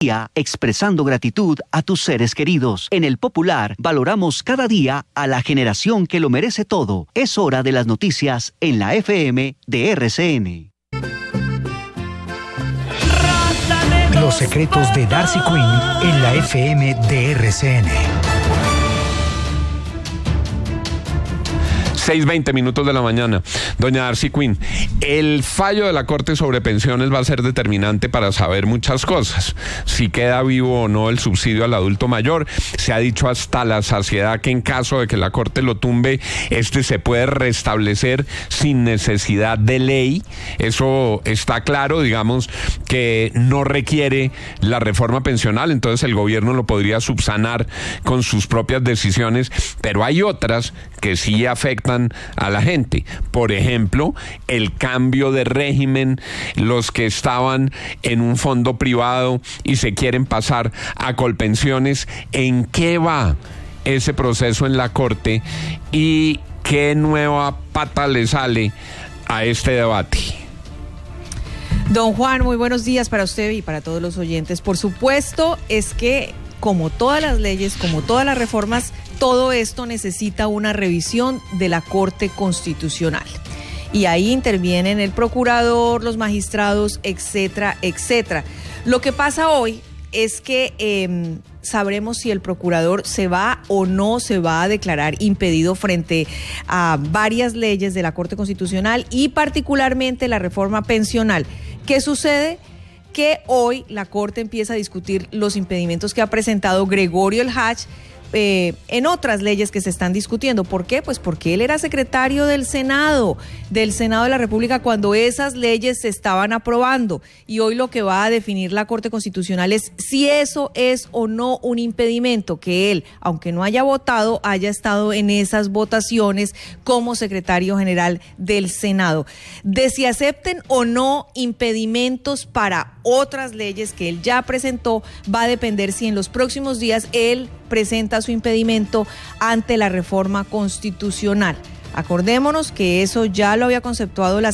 expresando gratitud a tus seres queridos. En El Popular valoramos cada día a la generación que lo merece todo. Es hora de las noticias en la FM de RCN. Los secretos de Darcy Quinn en la FM de RCN. 6:20 de la mañana. Doña Darcy Quinn, el fallo de la Corte sobre pensiones va a ser determinante para saber muchas cosas. Si queda vivo o no el subsidio al adulto mayor. Se ha dicho hasta la saciedad que en caso de que la Corte lo tumbe, se puede restablecer sin necesidad de ley. Eso está claro, digamos que no requiere la reforma pensional, entonces el gobierno lo podría subsanar con sus propias decisiones, pero hay otras que sí afectan a la gente. Por ejemplo, el cambio de régimen, los que estaban en un fondo privado y se quieren pasar a Colpensiones. ¿En qué va ese proceso en la Corte y qué nueva pata le sale a este debate? Don Juan, muy buenos días para usted y para todos los oyentes. Por supuesto, es que como todas las leyes, como todas las reformas, todo esto necesita una revisión de la Corte Constitucional. Y ahí intervienen el procurador, los magistrados, etcétera, etcétera. Lo que pasa hoy es que sabremos si el procurador se va o no se va a declarar impedido frente a varias leyes de la Corte Constitucional y particularmente la reforma pensional. ¿Qué sucede? Que hoy la Corte empieza a discutir los impedimentos que ha presentado Gregorio El Hach en otras leyes que se están discutiendo. ¿Por qué? Pues porque él era secretario del Senado de la República cuando esas leyes se estaban aprobando, y hoy lo que va a definir la Corte Constitucional es si eso es o no un impedimento, que él, aunque no haya votado, haya estado en esas votaciones como secretario general del Senado. De si acepten o no impedimentos para otras leyes que él ya presentó, va a depender si en los próximos días él presenta su impedimento ante la reforma constitucional. Acordémonos que eso ya lo había conceptuado la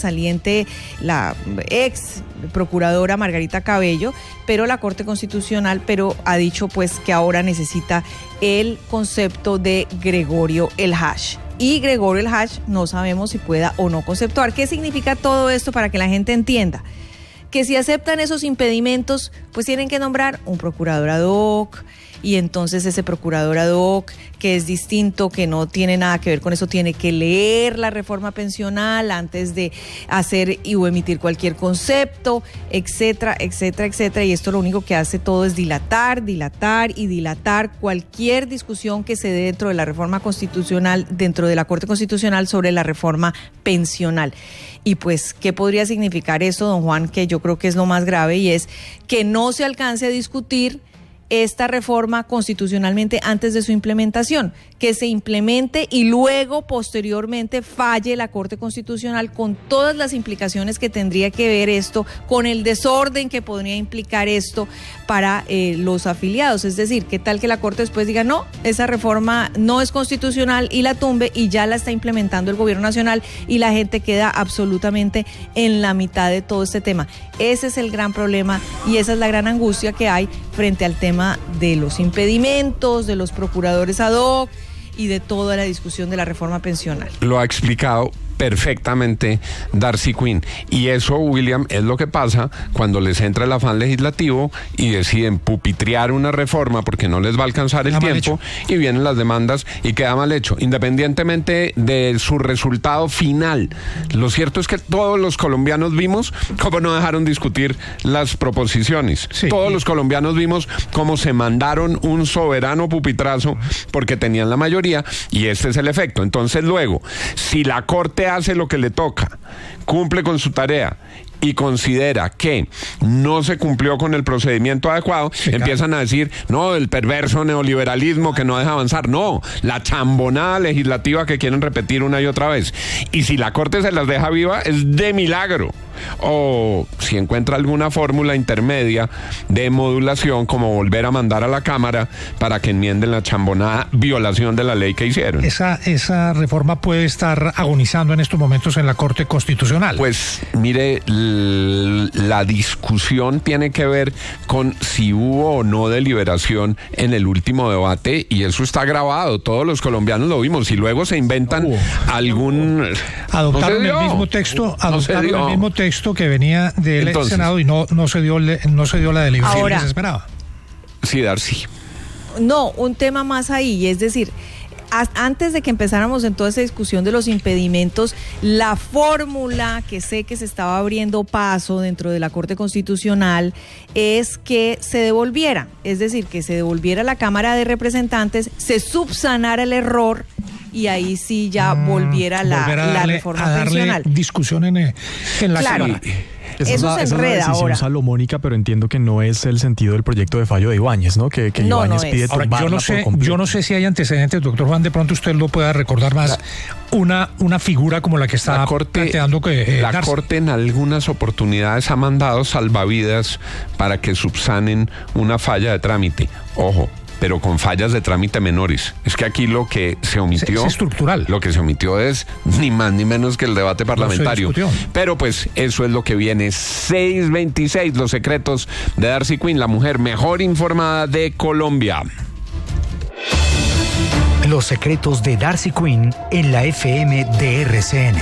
ex procuradora Margarita Cabello, pero la Corte Constitucional ha dicho pues que ahora necesita el concepto de Gregorio El Hach. Y Gregorio El Hach no sabemos si pueda o no conceptuar. ¿Qué significa todo esto para que la gente entienda? Que si aceptan esos impedimentos, pues tienen que nombrar un procurador ad hoc, y entonces ese procurador ad hoc, que es distinto, que no tiene nada que ver con eso, tiene que leer la reforma pensional antes de hacer o emitir cualquier concepto, etcétera, etcétera, etcétera. Y esto lo único que hace todo es dilatar cualquier discusión que se dé dentro de la reforma constitucional, dentro de la Corte Constitucional sobre la reforma pensional. Y pues, ¿qué podría significar eso, don Juan? Que yo creo que es lo más grave, y es que no se alcance a discutir esta reforma constitucionalmente antes de su implementación, que se implemente y luego posteriormente falle la Corte Constitucional con todas las implicaciones que tendría que ver esto, con el desorden que podría implicar esto para los afiliados. Es decir, ¿qué tal que la Corte después diga no, esa reforma no es constitucional y la tumbe, y ya la está implementando el gobierno nacional y la gente queda absolutamente en la mitad de todo este tema? Ese es el gran problema y esa es la gran angustia que hay frente al tema de los impedimentos, de los procuradores ad hoc y de toda la discusión de la reforma pensional. Lo ha explicado perfectamente Darcy Quinn, y eso, William, es lo que pasa cuando les entra el afán legislativo y deciden pupitrear una reforma porque no les va a alcanzar el tiempo, y vienen las demandas y queda mal hecho, independientemente de su resultado final. Lo cierto es que todos los colombianos vimos cómo no dejaron discutir las proposiciones. Sí. Todos los colombianos vimos cómo se mandaron un soberano pupitrazo porque tenían la mayoría, y este es el efecto. Entonces luego, si la Corte hace lo que le toca, cumple con su tarea y considera que no se cumplió con el procedimiento adecuado, empiezan a decir, no, el perverso neoliberalismo que no deja avanzar. No, la chambonada legislativa que quieren repetir una y otra vez. Y si la Corte se las deja viva, es de milagro. o si encuentra alguna fórmula intermedia de modulación, como volver a mandar a la Cámara para que enmienden la chambonada violación de la ley que hicieron. Esa reforma puede estar agonizando en estos momentos en la Corte Constitucional. Pues mire, la discusión tiene que ver con si hubo o no deliberación en el último debate, y eso está grabado, todos los colombianos lo vimos, y luego se inventan algún... Adoptaron el mismo texto, el mismo texto que venía del Senado, y no se dio la deliberación que se esperaba. Sí, Darcy. No, un tema más ahí, es decir, antes de que empezáramos en toda esa discusión de los impedimentos, la fórmula que sé que se estaba abriendo paso dentro de la Corte Constitucional es que se devolviera, es decir, que se devolviera a la Cámara de Representantes, se subsanara el error y ahí sí ya volviera la reforma pensional. Discusión en la Cámara. Eso se enreda ahora. Es una decisión salomónica, pero entiendo que no es el sentido del proyecto de fallo de Ibáñez, ¿no? Que Ibáñez pide tumbarla por completo. Yo no sé si hay antecedentes, doctor Juan, de pronto usted lo pueda recordar más, una figura como la que está planteando que... La Corte en algunas oportunidades ha mandado salvavidas para que subsanen una falla de trámite. Ojo, pero con fallas de trámite menores. Es que aquí lo que se omitió... Es estructural. Lo que se omitió es ni más ni menos que el debate parlamentario. Pero pues eso es lo que viene. 6:26, los secretos de Darcy Quinn, la mujer mejor informada de Colombia. Los secretos de Darcy Quinn en la FM de RCN.